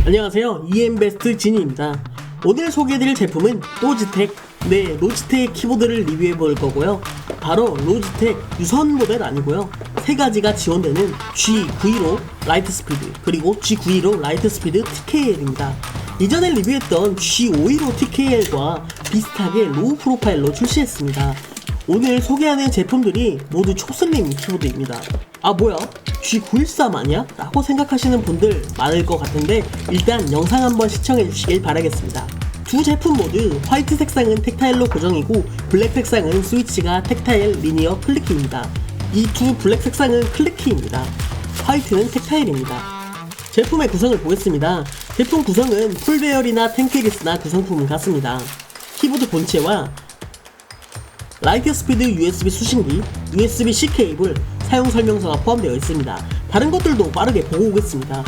안녕하세요, EM베스트 진입니다. 오늘 소개해드릴 제품은 로지텍 키보드를 리뷰해볼 거고요. 바로 로지텍 유선 모델 아니고요, 세 가지가 지원되는 G915 라이트 스피드 그리고 G915 라이트 스피드 TKL입니다. 이전에 리뷰했던 G515 TKL과 비슷하게 로우 프로파일로 출시했습니다. 오늘 소개하는 제품들이 모두 초슬림 키보드입니다. 아 뭐야? G913 아니야? 라고 생각하시는 분들 많을 것 같은데 일단 영상 한번 시청해 주시길 바라겠습니다. 두 제품 모두 화이트 색상은 텍타일로 고정이고 블랙 색상은 스위치가 텍타일 리니어 클릭키입니다. 이 두 블랙 색상은 클릭키입니다. 화이트는 텍타일입니다. 제품의 구성을 보겠습니다. 제품 구성은 풀배열이나 텐케리스나 구성품은 같습니다. 키보드 본체와 라이트 스피드 USB 수신기, USB-C 케이블, 사용 설명서가 포함되어 있습니다. 다른 것들도 빠르게 보고 오겠습니다.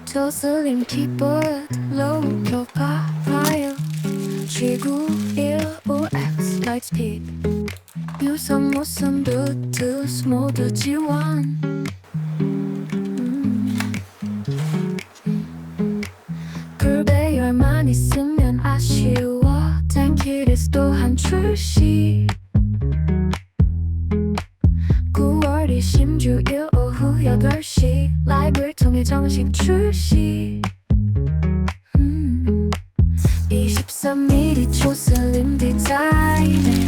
초슬림 키보드 로우 프로파일 G915X 라이트 스피드 유선 무선 블루투스 모두 지원 풀배열만 있으면 아쉬워 텐키리스 또한 출시 9월 26일 오후 8시 라이브를 통해 정식 출시 23mm 초슬림 디자인에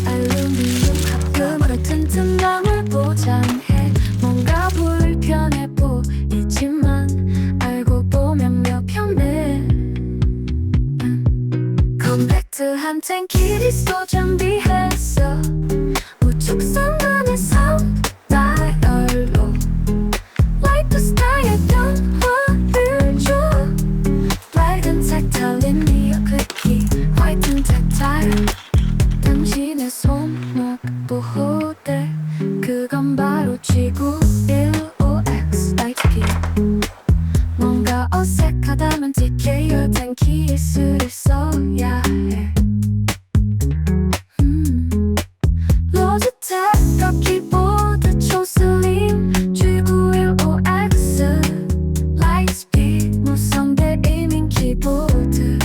알루미늄 합금으로 튼튼함을 보장해 뭔가 불편해 보이지만 알고 보면 몇 편해 컴팩트한 텐키리스도 준비했어 우측선만의 사운드 다이얼로 라이트 스타일 변화를 줘 블랙은 텍타일 리니어 클릭키 화이트는 텍타일 당신의 손목 보호대 그건 바로 G915X 라이트 키 뭔가 어색하다면 TKL 텐키리스를 써야 해 로지텍 키보드 초슬림 G915X 라이트 스피드 무선 게이밍 키보드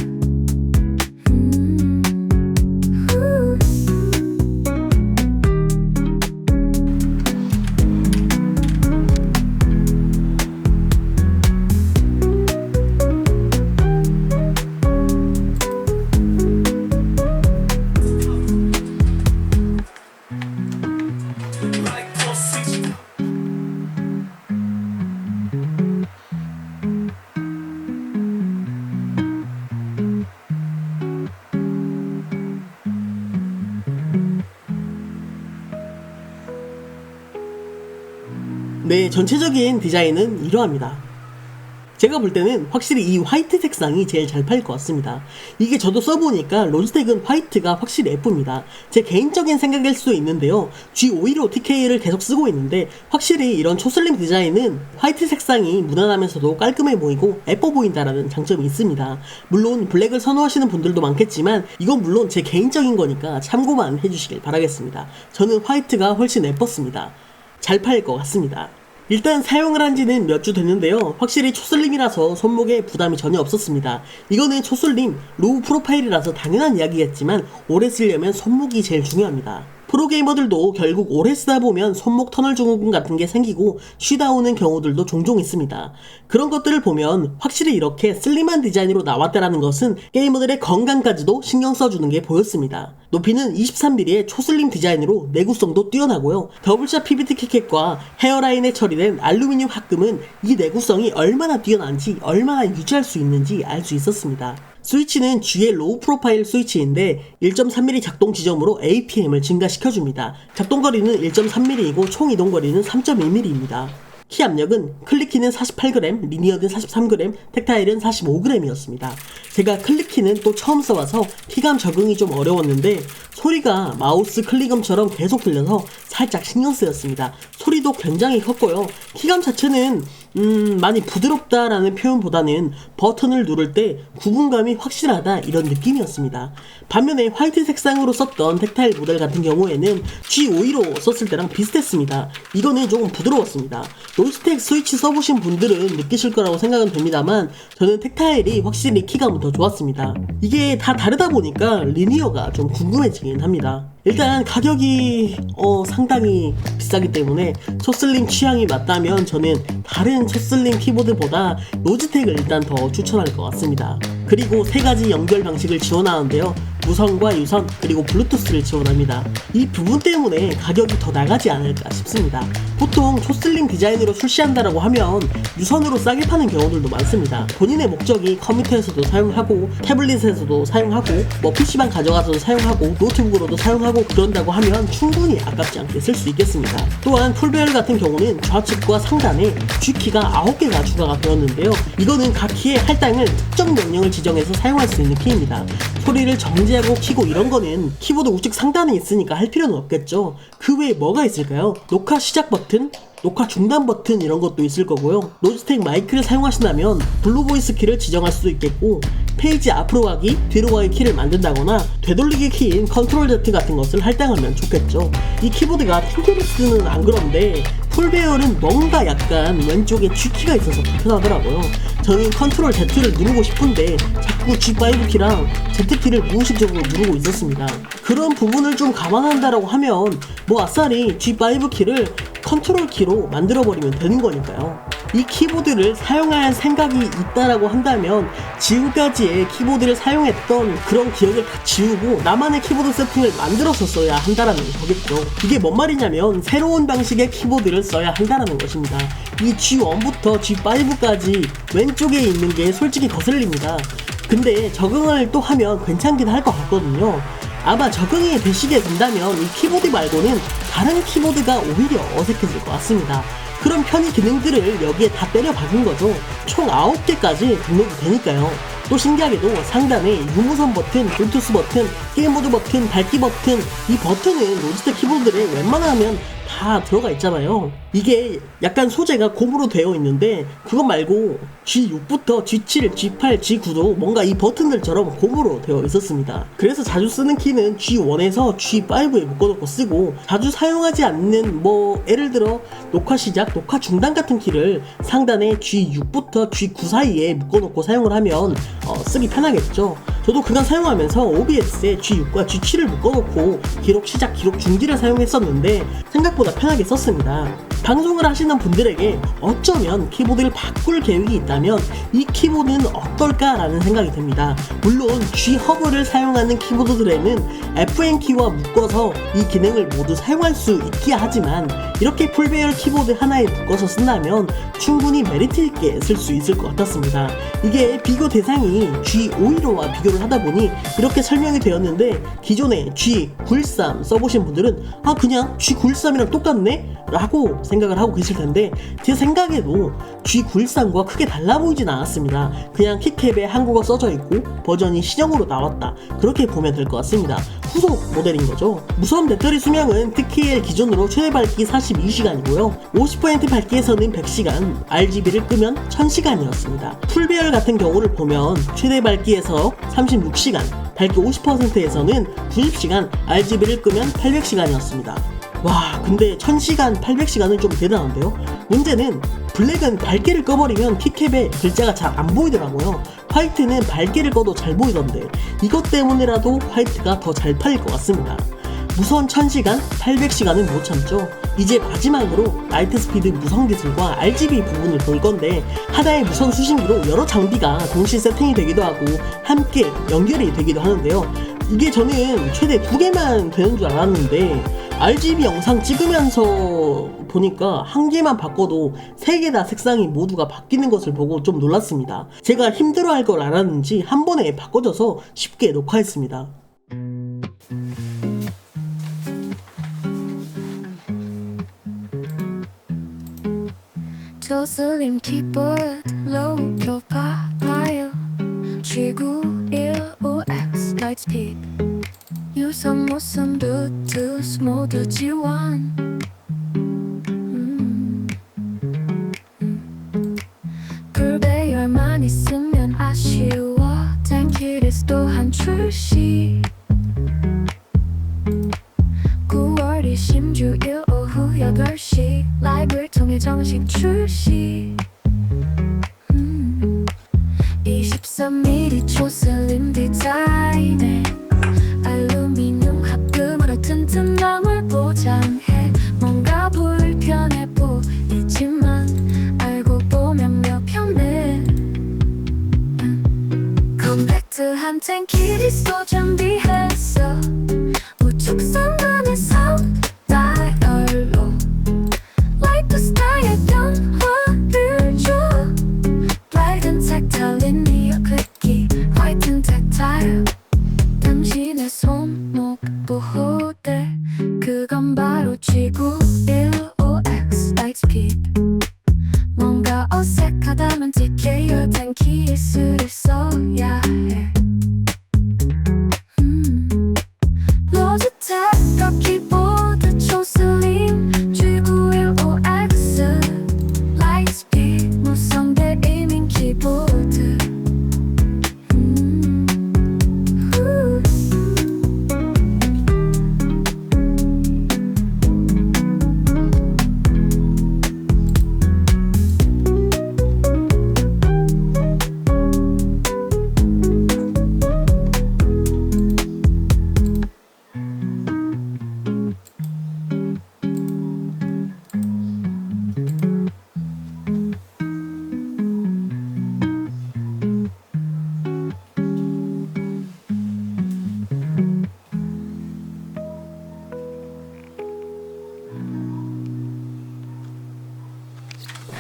네, 전체적인 디자인은 이러합니다. 제가 볼 때는 확실히 이 화이트 색상이 제일 잘 팔릴 것 같습니다. 이게 저도 써보니까 로지텍은 화이트가 확실히 예쁩니다. 제 개인적인 생각일 수도 있는데요, G515 TK를 계속 쓰고 있는데 확실히 이런 초슬림 디자인은 화이트 색상이 무난하면서도 깔끔해 보이고 예뻐 보인다라는 장점이 있습니다. 물론 블랙을 선호하시는 분들도 많겠지만 이건 물론 제 개인적인 거니까 참고만 해주시길 바라겠습니다. 저는 화이트가 훨씬 예뻤습니다. 잘 팔릴 것 같습니다. 일단 사용을 한 지는 몇 주 됐는데요, 확실히 초슬림이라서 손목에 부담이 전혀 없었습니다. 이거는 초슬림 로우 프로파일이라서 당연한 이야기겠지만 오래 쓰려면 손목이 제일 중요합니다. 프로게이머들도 결국 오래 쓰다 보면 손목 터널 증후군 같은 게 생기고 쉬다 오는 경우들도 종종 있습니다. 그런 것들을 보면 확실히 이렇게 슬림한 디자인으로 나왔다라는 것은 게이머들의 건강까지도 신경 써주는 게 보였습니다. 높이는 23mm의 초슬림 디자인으로 내구성도 뛰어나고요, 더블샷 PVT 키캣과 헤어라인에 처리된 알루미늄 합금은 이 내구성이 얼마나 뛰어난지 얼마나 유지할 수 있는지 알 수 있었습니다. 스위치는 G의 로우 프로파일 스위치인데 1.3mm 작동 지점으로 APM을 증가시켜줍니다. 작동거리는 1.3mm이고 총 이동거리는 3.2mm입니다. 키 압력은 클릭키는 48g, 리니어는 43g, 텍타일은 45g이었습니다. 제가 클릭키는 또 처음 써봐서 키감 적응이 좀 어려웠는데 소리가 마우스 클릭음처럼 계속 들려서 살짝 신경 쓰였습니다. 소리도 굉장히 컸고요. 키감 자체는 많이 부드럽다라는 표현보다는 버튼을 누를 때 구분감이 확실하다 이런 느낌이었습니다. 반면에 화이트 색상으로 썼던 텍타일 모델 같은 경우에는 G52로 썼을 때랑 비슷했습니다. 이거는 조금 부드러웠습니다. 로지텍 스위치 써보신 분들은 느끼실 거라고 생각은 됩니다만 저는 텍타일이 확실히 키감은 더 좋았습니다. 이게 다 다르다 보니까 리니어가 좀 궁금해지긴 합니다. 일단 가격이 상당히 비싸기 때문에 초슬림 취향이 맞다면 저는 다른 초슬림 키보드보다 로지텍을 일단 더 추천할 것 같습니다. 그리고 3가지 연결 방식을 지원하는데요. 무선과 유선 그리고 블루투스를 지원합니다. 이 부분 때문에 가격이 더 나가지 않을까 싶습니다. 보통 초슬림 디자인으로 출시한다라고 하면 유선으로 싸게 파는 경우들도 많습니다. 본인의 목적이 컴퓨터에서도 사용하고 태블릿에서도 사용하고 PC방 가져가서도 사용하고 노트북으로도 사용하고 그런다고 하면 충분히 아깝지 않게 쓸 수 있겠습니다. 또한 풀배열 같은 경우는 좌측과 상단에 G키가 9개가 추가가 되었는데요. 이거는 각 키의 할당을 특정 명령을 지정해서 사용할 수 있는 키입니다. 소리를 정지하고 켜고 이런 거는 키보드 우측 상단에 있으니까 할 필요는 없겠죠. 그 외에 뭐가 있을까요? 녹화 시작 버튼, 녹화 중단 버튼 이런 것도 있을 거고요. 로지텍 마이크를 사용하신다면 블루보이스 키를 지정할 수도 있겠고 페이지 앞으로 가기, 뒤로 가기 키를 만든다거나 되돌리기 키인 컨트롤 Z 같은 것을 할당하면 좋겠죠. 이 키보드가 탱크로스는 안 그런데 풀배열은 뭔가 약간 왼쪽에 G키가 있어서 불편하더라고요. 저는 컨트롤 Z를 누르고 싶은데 자꾸 G5 키랑 Z키를 무의식적으로 누르고 있었습니다. 그런 부분을 좀 감안한다라고 하면 아싸리 G5 키를 컨트롤 키로 만들어버리면 되는 거니까요. 이 키보드를 사용할 생각이 있다라고 한다면 지금까지의 키보드를 사용했던 그런 기억을 다 지우고 나만의 키보드 세팅을 만들어서 써야 한다라는 거겠죠. 이게 뭔 말이냐면 새로운 방식의 키보드를 써야 한다라는 것입니다. 이 G1부터 G5까지 왼쪽에 있는 게 솔직히 거슬립니다. 근데 적응을 또 하면 괜찮긴 할 것 같거든요. 아마 적응이 되시게 된다면 이 키보드 말고는 다른 키보드가 오히려 어색해질 것 같습니다. 그런 편의 기능들을 여기에 다 때려 박은 거죠. 총 9개까지 등록이 되니까요. 또 신기하게도 상단에 유무선 버튼, 블루투스 버튼, 게임 모드 버튼, 밝기 버튼, 이 버튼은 로지텍 키보드에 웬만하면 다 들어가 있잖아요. 이게 약간 소재가 곰으로 되어 있는데 그것 말고 G6부터 G7, G8, G9도 뭔가 이 버튼들처럼 곰으로 되어 있었습니다. 그래서 자주 쓰는 키는 G1에서 G5에 묶어놓고 쓰고 자주 사용하지 않는 예를 들어 녹화 시작, 녹화 중단 같은 키를 상단에 G6부터 G9 사이에 묶어놓고 사용을 하면 쓰기 편하겠죠. 저도 그간 사용하면서 OBS에 G6과 G7을 묶어놓고 기록 시작, 기록 중지를 사용했었는데 생각보다 편하게 썼습니다. 방송을 하시는 분들에게 어쩌면 키보드를 바꿀 계획이 있다면 이 키보드는 어떨까라는 생각이 듭니다. 물론 G허브를 사용하는 키보드들에는 FN키와 묶어서 이 기능을 모두 사용할 수 있기야 하지만 이렇게 풀배열 키보드 하나에 묶어서 쓴다면 충분히 메리트 있게 쓸 수 있을 것 같았습니다. 이게 비교 대상이 G515와 비교를 하다 보니 이렇게 설명이 되었는데 기존에 G913 써보신 분들은 그냥 G913이랑 똑같네? 라고 생각을 하고 계실 텐데 제 생각에도 G913과 크게 달라 보이진 않았습니다. 그냥 키캡에 한국어 써져 있고 버전이 신형으로 나왔다 그렇게 보면 될 것 같습니다. 후속 모델인 거죠. 무선 배터리 수명은 TKL 기준으로 최대 밝기 42시간이고요 50% 밝기에서는 100시간, RGB를 끄면 1000시간이었습니다. 풀배열 같은 경우를 보면 최대 밝기에서 36시간, 밝기 50%에서는 90시간, RGB를 끄면 800시간이었습니다. 와, 근데 1000시간, 800시간은 좀 대단한데요? 문제는 블랙은 밝기를 꺼버리면 키캡에 글자가 잘 안 보이더라고요. 화이트는 밝기를 꺼도 잘 보이던데 이것 때문에라도 화이트가 더 잘 팔릴 것 같습니다. 무선 1000시간, 800시간은 못 참죠. 이제 마지막으로 라이트 스피드 무선 기술과 RGB 부분을 볼 건데 하나의 무선 수신기로 여러 장비가 동시 세팅이 되기도 하고 함께 연결이 되기도 하는데요. 이게 저는 최대 2개만 되는 줄 알았는데 RGB 영상 찍으면서 보니까 한 개만 바꿔도 3개 다 색상이 모두가 바뀌는 것을 보고 좀 놀랐습니다. 제가 힘들어할 걸 알았는지 한 번에 바꿔줘서 쉽게 녹화했습니다. 저슬림 키보드 low profile G915X Lightspeed 유선 무선 블루투스 모두 지원 8시 라이브를 통해 정식 출시 23mm 초슬림 디자인에 알루미늄 합금으로 튼튼 나물 보장해 뭔가 불편해 보이지만 알고 보면 몇 편해 컴팩트한 탱키리스도 준비했어 우측 상단의 사운드 다이얼로 라이트 스타일의 변화를 줘 밝은 텍타일 리니어 크기 화이트 텍타일 당신의 손목 보호대 그건 바로 G915X Lightspeed 뭔가 어색하다면 TKO 탱키스를 써야 해 로지텍 키보드 초슬림 G915X Lightspeed 무선대 이밍 키보드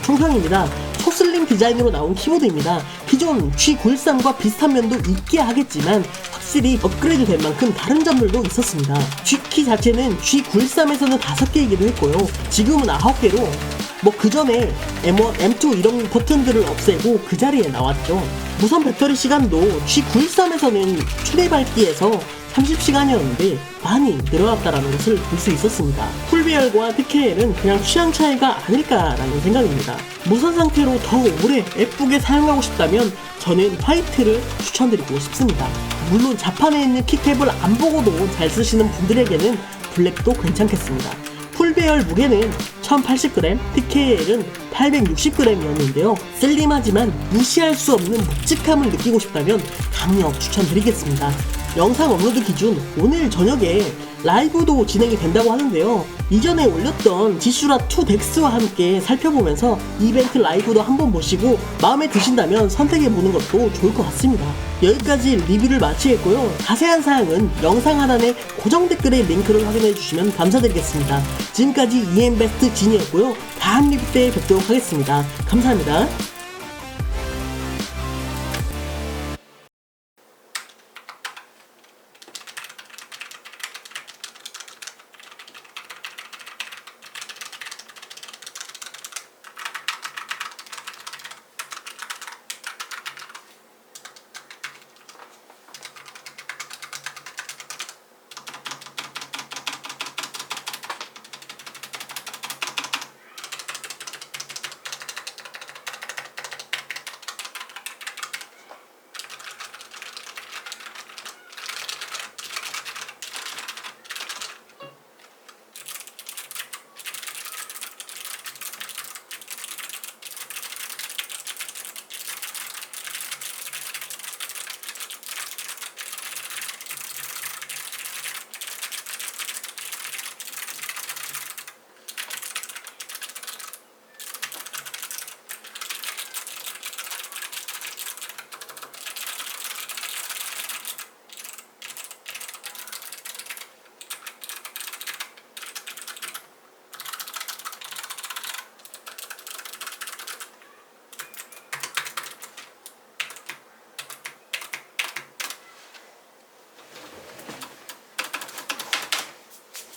총평입니다. 초슬림 디자인으로 나온 키보드입니다. 기존 G913과 비슷한 면도 있게 하겠지만 확실히 업그레이드 된 만큼 다른 점들도 있었습니다. G키 자체는 G913에서는 5개이기도 했고요. 지금은 9개로 그 전에 M1, M2 이런 버튼들을 없애고 그 자리에 나왔죠. 무선 배터리 시간도 G913에서는 최대 밝기에서 30시간이었는데 많이 늘어났다라는 것을 볼 수 있었습니다. 풀배열과 TKL은 그냥 취향 차이가 아닐까라는 생각입니다. 무선 상태로 더 오래 예쁘게 사용하고 싶다면 저는 화이트를 추천드리고 싶습니다. 물론 자판에 있는 키캡을 안 보고도 잘 쓰시는 분들에게는 블랙도 괜찮겠습니다. 풀배열 무게는 1080g, TKL은 860g이었는데요. 슬림하지만 무시할 수 없는 묵직함을 느끼고 싶다면 강력 추천드리겠습니다. 영상 업로드 기준 오늘 저녁에 라이브도 진행이 된다고 하는데요. 이전에 올렸던 지슈라2 덱스와 함께 살펴보면서 이벤트 라이브도 한번 보시고 마음에 드신다면 선택해보는 것도 좋을 것 같습니다. 여기까지 리뷰를 마치겠고요. 자세한 사항은 영상 하단에 고정 댓글에 링크를 확인해주시면 감사드리겠습니다. 지금까지 EM베스트 진이었고요. 다음 리뷰 때 뵙도록 하겠습니다. 감사합니다.